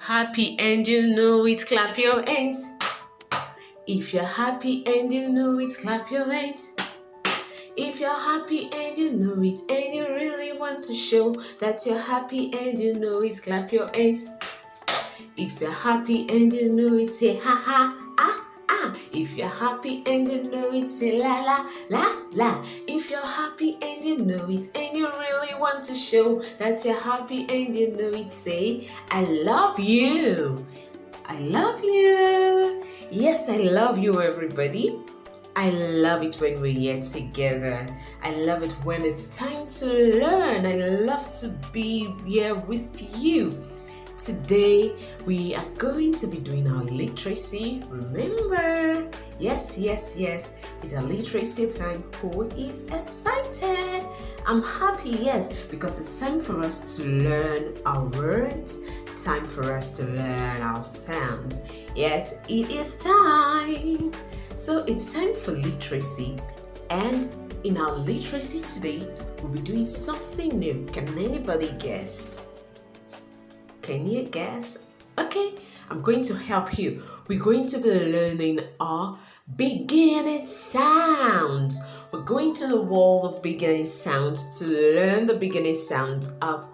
Happy and you know it, clap your hands. If you're happy and you know it, clap your hands. If you're happy and you know it, and you really want to show that you're happy and you know it, clap your hands. If you're happy and you know it, say ha ha, ah, ah. If you're happy and you know it, say la la, la la. If you're happy and you know it, and you really want to show that you're happy and you know it, say I love you. I love you. Yes, I love you, everybody. I love it when we're here together. I love it when it's time to learn. I love to be here with you. Today, we are going to be doing our literacy. Remember? Yes. It's a literacy time. Who is excited? I'm happy, yes, because it's time for us to learn our words, time for us to learn our sounds. Yes, it is time. So it's time for literacy, and in our literacy today, we'll be doing something new. Can anybody guess? Can you guess? Okay, I'm going to help you. We're going to be learning our beginning sounds. We're going to the wall of beginning sounds to learn the beginning sounds of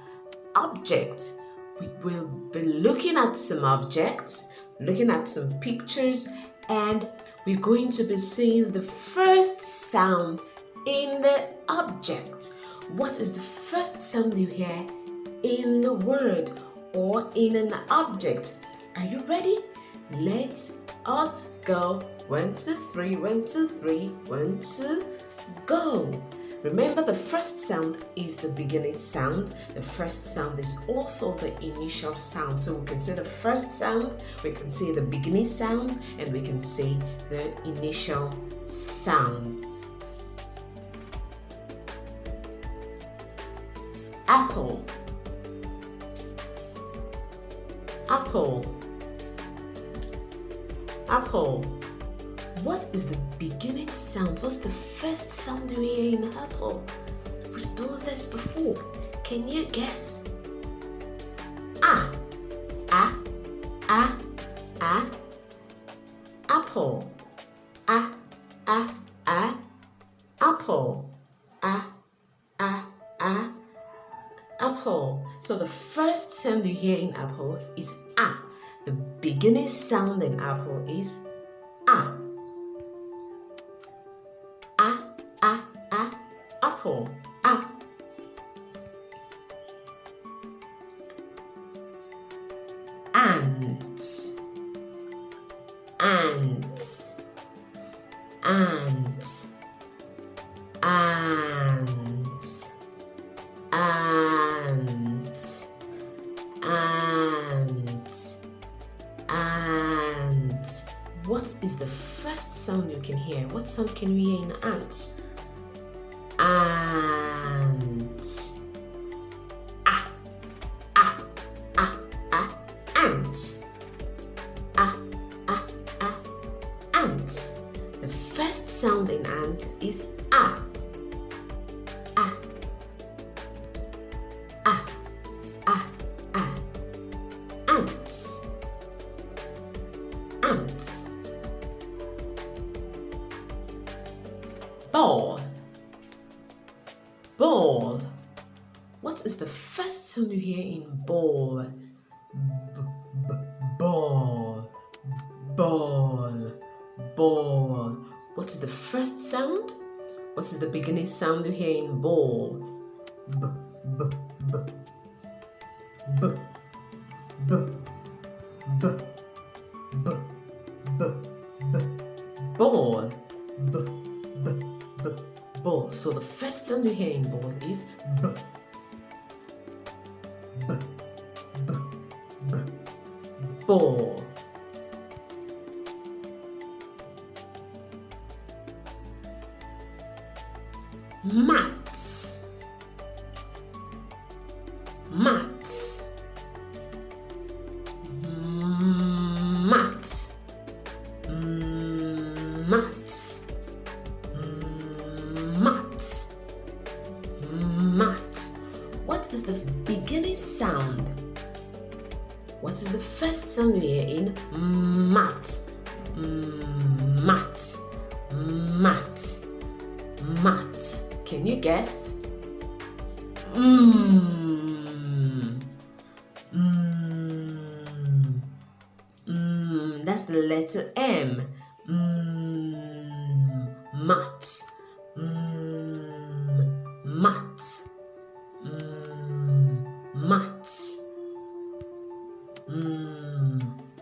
objects. We will be looking at some objects, looking at some pictures, and we're going to be seeing the first sound in the object. What is the first sound you hear in the word or in an object? Are you ready? Let us go. 1, 2, 3, 1, 2, 3, 1, 2, go. Remember, the first sound is the beginning sound. The first sound is also the initial sound. So we can say the first sound, we can say the beginning sound, and we can say the initial sound. Apple. Apple. Apple. What is the beginning sound? What's the first sound you hear in apple? We've done this before. Can you guess? Ah, ah, ah, ah. Apple. Ah, ah, ah. Apple. Ah, ah, ah. Apple. So the first sound you hear in apple is ah. The beginning sound in apple is ah. Apple. Ah. Ants. Ants. Ants. Ants. Ants. Ants. Ants. What is the first sound you can hear? What sound can we hear in ants? Ants. Ah, ah, ah, ah, ants. Ah, ah, ah, ants. The first sound in ant is ah. Ah. Ah, ah, ah. Ants. Ants. Ball. Ball. What is the first sound you hear in ball? Ball. Ball. Ball. What is the first sound? What is the beginning sound you hear in ball? B, b, b. B, b, b, b, b, b. Ball. B, b, b. Ball. So the first sound you hear in ball is b. B, b, b. Ball. Mats. Mats. Mats. Mats. Mat. Mat. What is the beginning sound? What is the first sound you hear in mat? Mat, mat, mat. Can you guess? That's the letter M. Mat, mat, mat.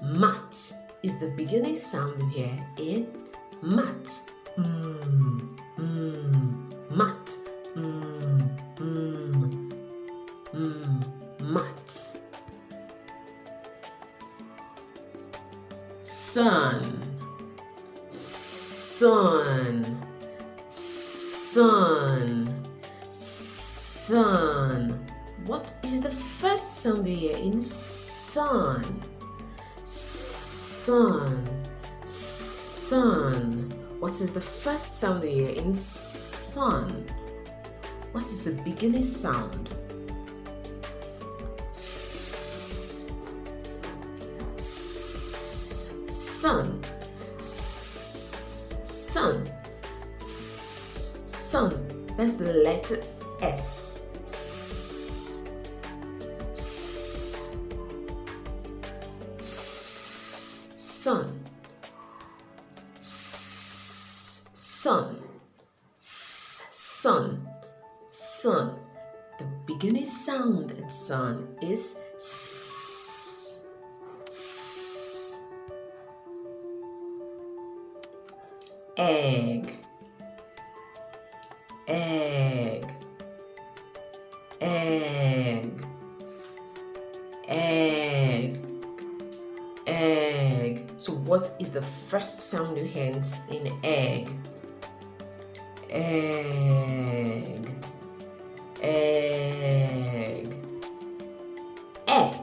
Mat is the beginning sound you hear in mat. Mat. Mat. Sun. Sun. Sun. Sun. What is the first sound you hear in sun? Sun. Sun. What is the first sound you hear in sun? What is the beginning sound? Sun. Sun. Sun. That's the letter S. Sun. Sun. Sun. Sun. The beginning sound in sun is s. S. Egg. Egg. Egg. Egg. Egg. So what is the first sound you hear in egg? Egg. Egg. Egg.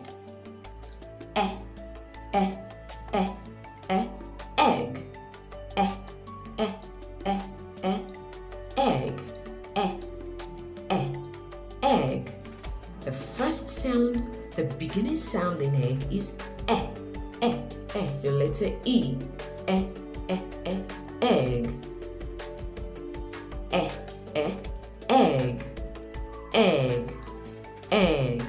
Egg. Egg. Egg. Egg. Egg. Egg. Egg. Egg. Egg. Egg. The first sound, the beginning sound in egg is egg. The letter E. Egg. Egg. Egg. Egg.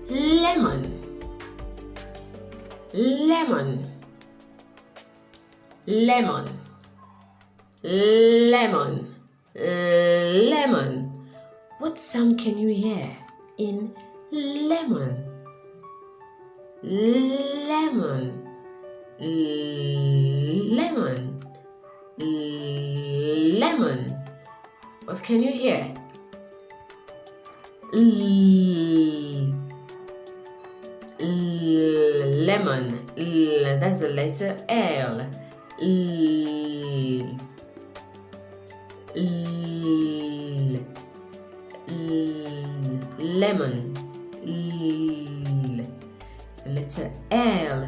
Lemon. Lemon. Lemon. Lemon. Lemon. What sound can you hear in lemon? Lemon. Lemon. Lemon. What can you hear? Lemon. That's the letter L. Lemon. The letter L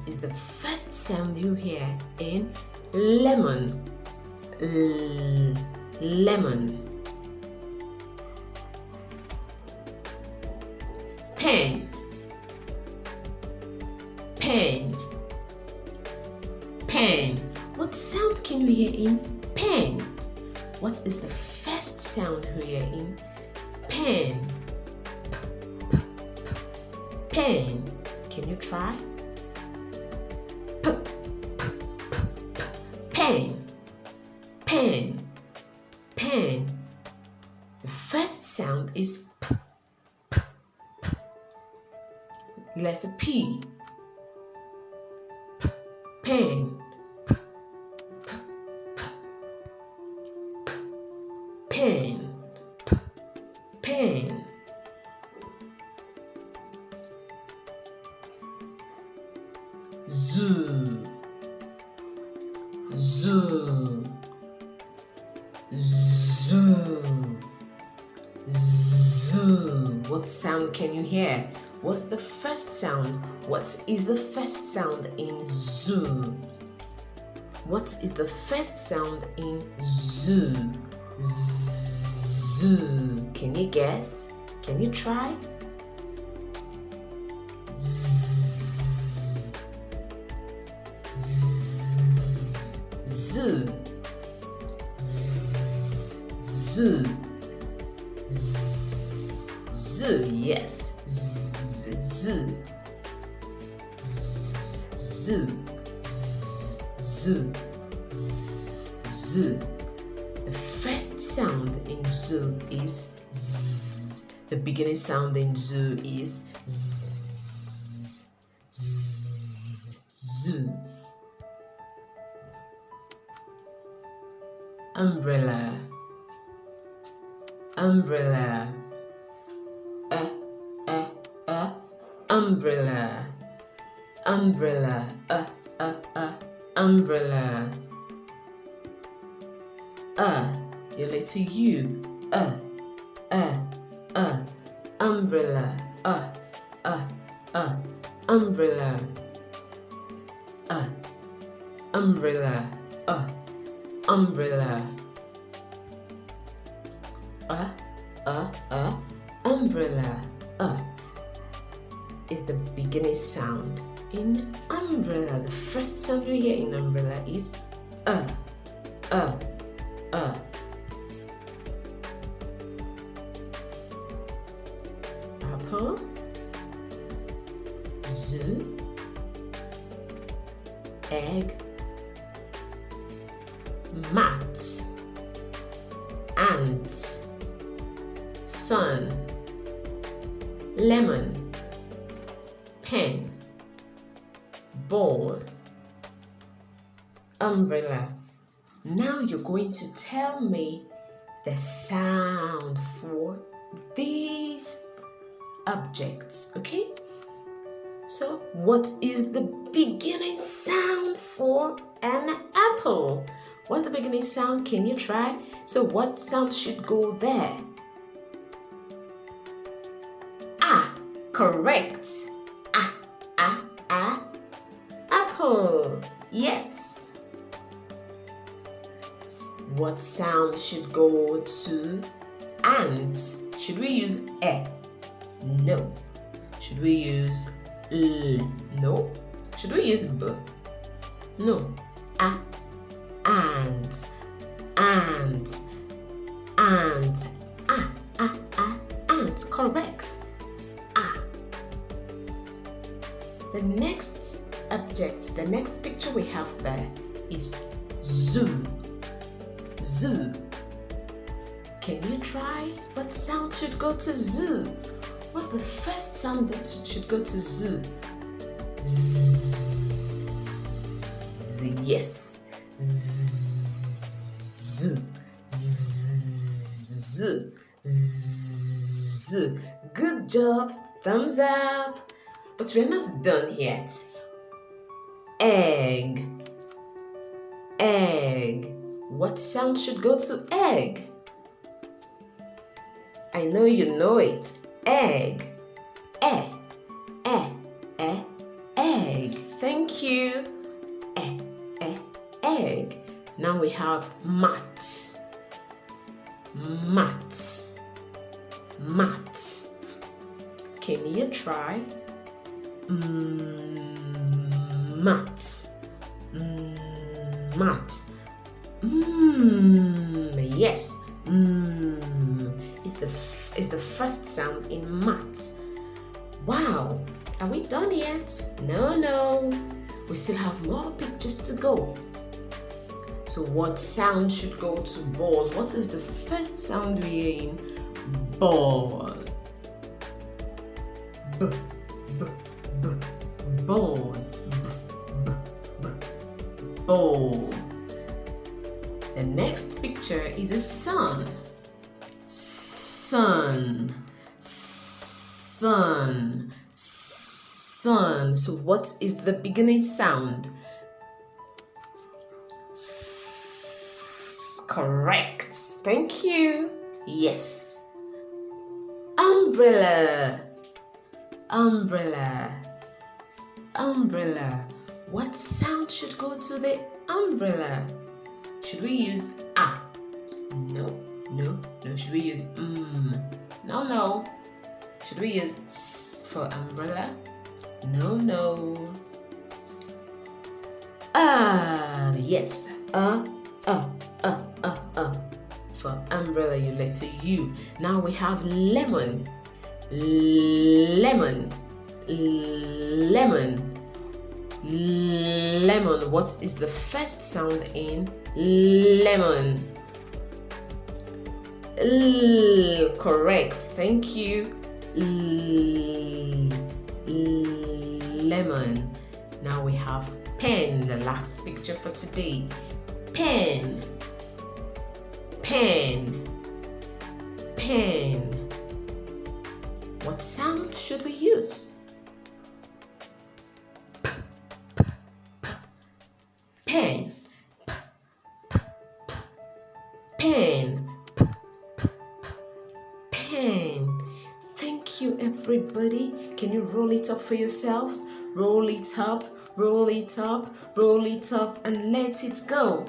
is the first sound you hear in lemon. Lemon. Pen. Pen. Pen. What sound can you hear in pen? What is the first sound you hear in pen? Pen. Can you try? Pen. Pen. Pen. The first sound is p. Letter P. Pen. Pen. Pen. Zoo. Zoo. Zoo. Zoo. What sound can you hear? What's the first sound? What is the first sound in zoo? What is the first sound in zoo? Zoo. Z. Can you guess? Can you try? Z. Z. Z. Z. Yes. Z. Z. Z. Z. Z. The first sound in zoo is z. The beginning sound in zoo is z. Z. Zoo. Umbrella. Umbrella. Umbrella. Umbrella. Umbrella. Your letter U. Umbrella. Umbrella. Umbrella. Umbrella. Umbrella. Is the beginning sound in umbrella. The first sound we hear in umbrella is Apple. Zoo. Egg. Mat. Ant. Sun. Lemon. Pen. Ball. Umbrella. Now you're going to tell me the sound for these objects, okay? So, what is the beginning sound for an apple? What's the beginning sound? Can you try? So, what sound should go there? Correct. Apple. Yes. What sound should go to ant? Should we use e? No. Should we use l? No. Should we use b? No. Ant. Ant. Ant. Ant. Correct. The next object, the next picture we have there is zoo. Zoo. Can you try? What sound should go to zoo? What's the first sound that should go to zoo? Z. Yes. Zoo. Zoo. Zoo. Good job. Thumbs up. But we're not done yet. Egg. Egg. What sound should go to egg? I know you know it. Egg. Egg. Thank you. Egg. Now we have mat. Mat. Mat. Can you try? Mat. Mat. Yes. It's the first sound in mat. Wow. Are we done yet? No. We still have more pictures to go. So what sound should go to balls? What is the first sound we hear in ball? Ball. Ball. The next picture is a sun. Sun. So what is the beginning sound? Correct. Thank you. Yes. Umbrella. What sound should go to the umbrella? Should we use a? No. No. Should we use No. Should we use S for umbrella? No. Yes. For umbrella, you letter U. Now we have lemon. Lemon. What is the first sound in lemon? Correct. Thank you. Lemon. Now we have pen, the last picture for today. Pen. What sound should we use? Pen. Thank you, everybody. Can you roll it up for yourself? Roll it up, and let it go.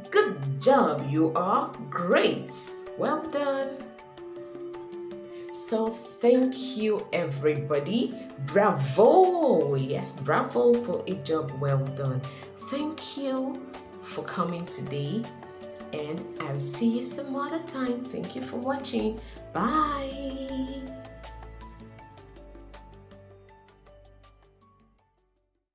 Good job, you are great. Well done. So thank you, everybody. Bravo. Yes, bravo for a job well done. Thank you for coming today, and I'll see you some other time. Thank you for watching. Bye.